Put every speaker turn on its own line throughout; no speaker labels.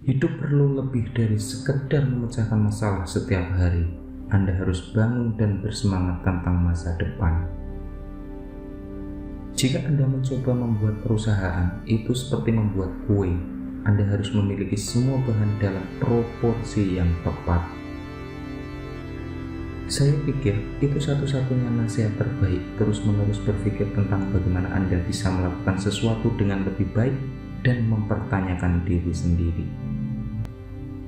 Hidup perlu lebih dari sekedar memecahkan masalah setiap hari. Anda harus bangun dan bersemangat tentang masa depan. Jika Anda mencoba membuat perusahaan, itu seperti membuat kue. Anda harus memiliki semua bahan dalam proporsi yang tepat. Saya pikir itu satu-satunya nasihat terbaik, terus-menerus berpikir tentang bagaimana Anda bisa melakukan sesuatu dengan lebih baik dan mempertanyakan diri sendiri.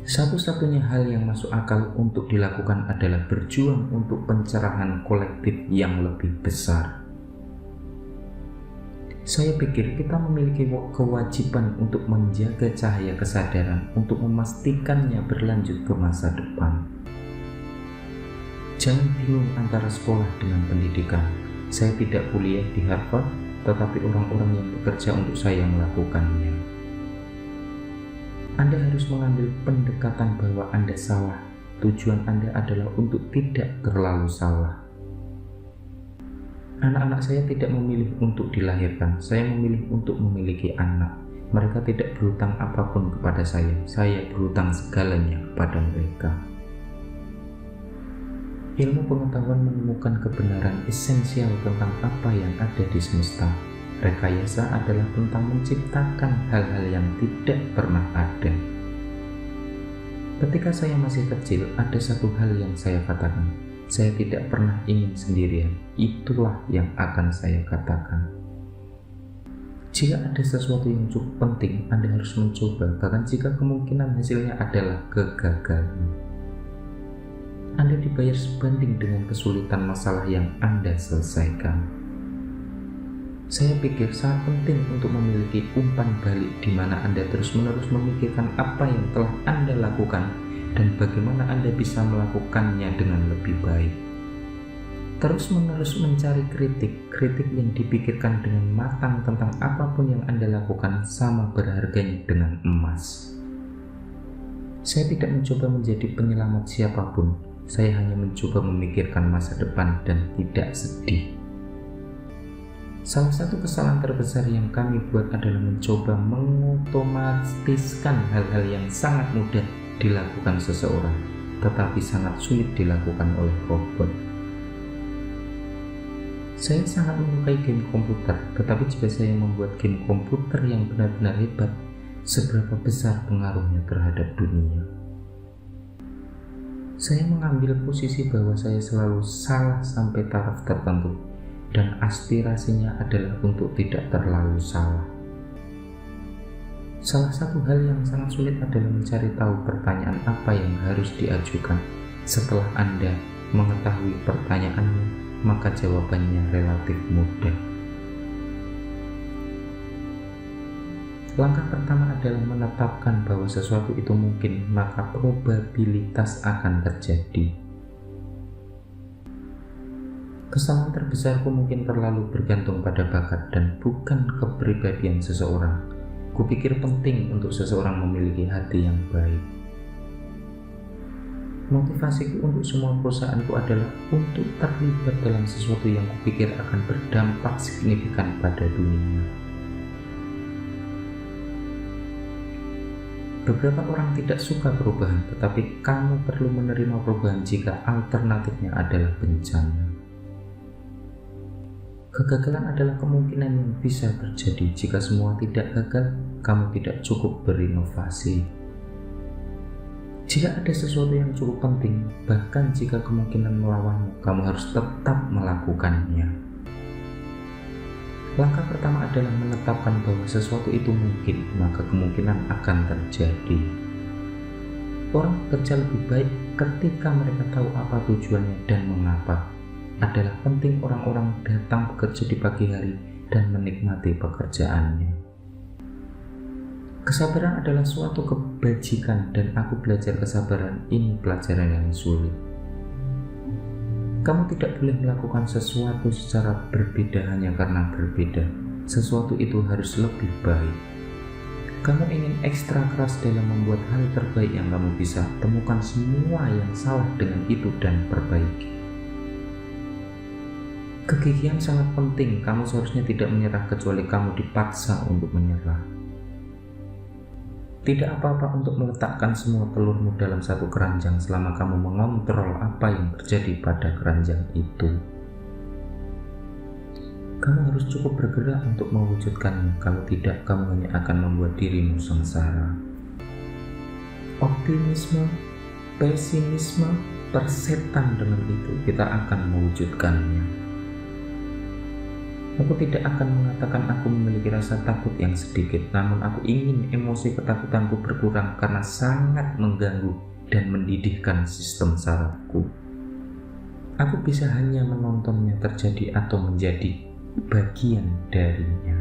Satu-satunya hal yang masuk akal untuk dilakukan adalah berjuang untuk pencerahan kolektif yang lebih besar. Saya pikir kita memiliki kewajiban untuk menjaga cahaya kesadaran untuk memastikannya berlanjut ke masa depan. Jangan bingung antara sekolah dengan pendidikan. Saya tidak kuliah di Harvard, tetapi orang-orang yang bekerja untuk saya melakukannya. Anda harus mengambil pendekatan bahwa Anda salah. Tujuan Anda adalah untuk tidak terlalu salah. Anak-anak saya tidak memilih untuk dilahirkan. Saya memilih untuk memiliki anak. Mereka tidak berhutang apapun kepada saya. Saya berhutang segalanya kepada mereka. Ilmu pengetahuan menemukan kebenaran esensial tentang apa yang ada di semesta. Rekayasa adalah tentang menciptakan hal-hal yang tidak pernah ada. Ketika saya masih kecil, ada satu hal yang saya katakan. Saya tidak pernah ingin sendirian. Itulah yang akan saya katakan. Jika ada sesuatu yang cukup penting, Anda harus mencoba, bahkan jika kemungkinan hasilnya adalah kegagalan. Anda dibayar sebanding dengan kesulitan masalah yang Anda selesaikan. Saya pikir sangat penting untuk memiliki umpan balik di mana Anda terus-menerus memikirkan apa yang telah Anda lakukan dan bagaimana Anda bisa melakukannya dengan lebih baik. Terus-menerus mencari kritik yang dipikirkan dengan matang tentang apapun yang Anda lakukan sama berharganya dengan emas. Saya tidak mencoba menjadi penyelamat siapapun. Saya hanya mencoba memikirkan masa depan dan tidak sedih. Salah satu kesalahan terbesar yang kami buat adalah mencoba mengotomatiskan hal-hal yang sangat mudah dilakukan seseorang, tetapi sangat sulit dilakukan oleh robot. Saya sangat menyukai game komputer, tetapi jika saya membuat game komputer yang benar-benar hebat, seberapa besar pengaruhnya terhadap dunia? Saya mengambil posisi bahwa saya selalu salah sampai taraf tertentu, dan aspirasinya adalah untuk tidak terlalu salah. Salah satu hal yang sangat sulit adalah mencari tahu pertanyaan apa yang harus diajukan. Setelah Anda mengetahui pertanyaannya, maka jawabannya relatif mudah. Langkah pertama adalah menetapkan bahwa sesuatu itu mungkin, maka probabilitas akan terjadi. Kesalahan terbesarku mungkin terlalu bergantung pada bakat dan bukan kepribadian seseorang. Kupikir penting untuk seseorang memiliki hati yang baik. Motivasiku untuk semua perusahaanku adalah untuk terlibat dalam sesuatu yang kupikir akan berdampak signifikan pada dunia. Beberapa orang tidak suka perubahan, tetapi kamu perlu menerima perubahan jika alternatifnya adalah bencana. Kegagalan adalah kemungkinan yang bisa terjadi. Jika semua tidak gagal, kamu tidak cukup berinovasi. Jika ada sesuatu yang cukup penting, bahkan jika kemungkinan melawanmu, kamu harus tetap melakukannya. Langkah pertama adalah menetapkan bahwa sesuatu itu mungkin, maka kemungkinan akan terjadi. Orang bekerja lebih baik ketika mereka tahu apa tujuannya dan mengapa. Adalah penting orang-orang datang bekerja di pagi hari dan menikmati pekerjaannya. Kesabaran adalah suatu kebajikan dan aku belajar kesabaran. Ini pelajaran yang sulit. Kamu tidak boleh melakukan sesuatu secara berbeda hanya karena berbeda. Sesuatu itu harus lebih baik. Kamu ingin ekstra keras dalam membuat hal terbaik yang kamu bisa, temukan semua yang salah dengan itu dan perbaiki. Kegigihan sangat penting. Kamu seharusnya tidak menyerah kecuali kamu dipaksa untuk menyerah. Tidak apa-apa untuk meletakkan semua telurmu dalam satu keranjang selama kamu mengontrol apa yang terjadi pada keranjang itu. Kamu harus cukup bergerak untuk mewujudkannya, kalau tidak kamu hanya akan membuat dirimu sengsara. Optimisme, pesimisme, persetan dengan itu kita akan mewujudkannya. Aku tidak akan mengatakan aku memiliki rasa takut yang sedikit, namun aku ingin emosi ketakutanku berkurang karena sangat mengganggu dan mendidihkan sistem sarafku. Aku bisa hanya menontonnya terjadi atau menjadi bagian darinya.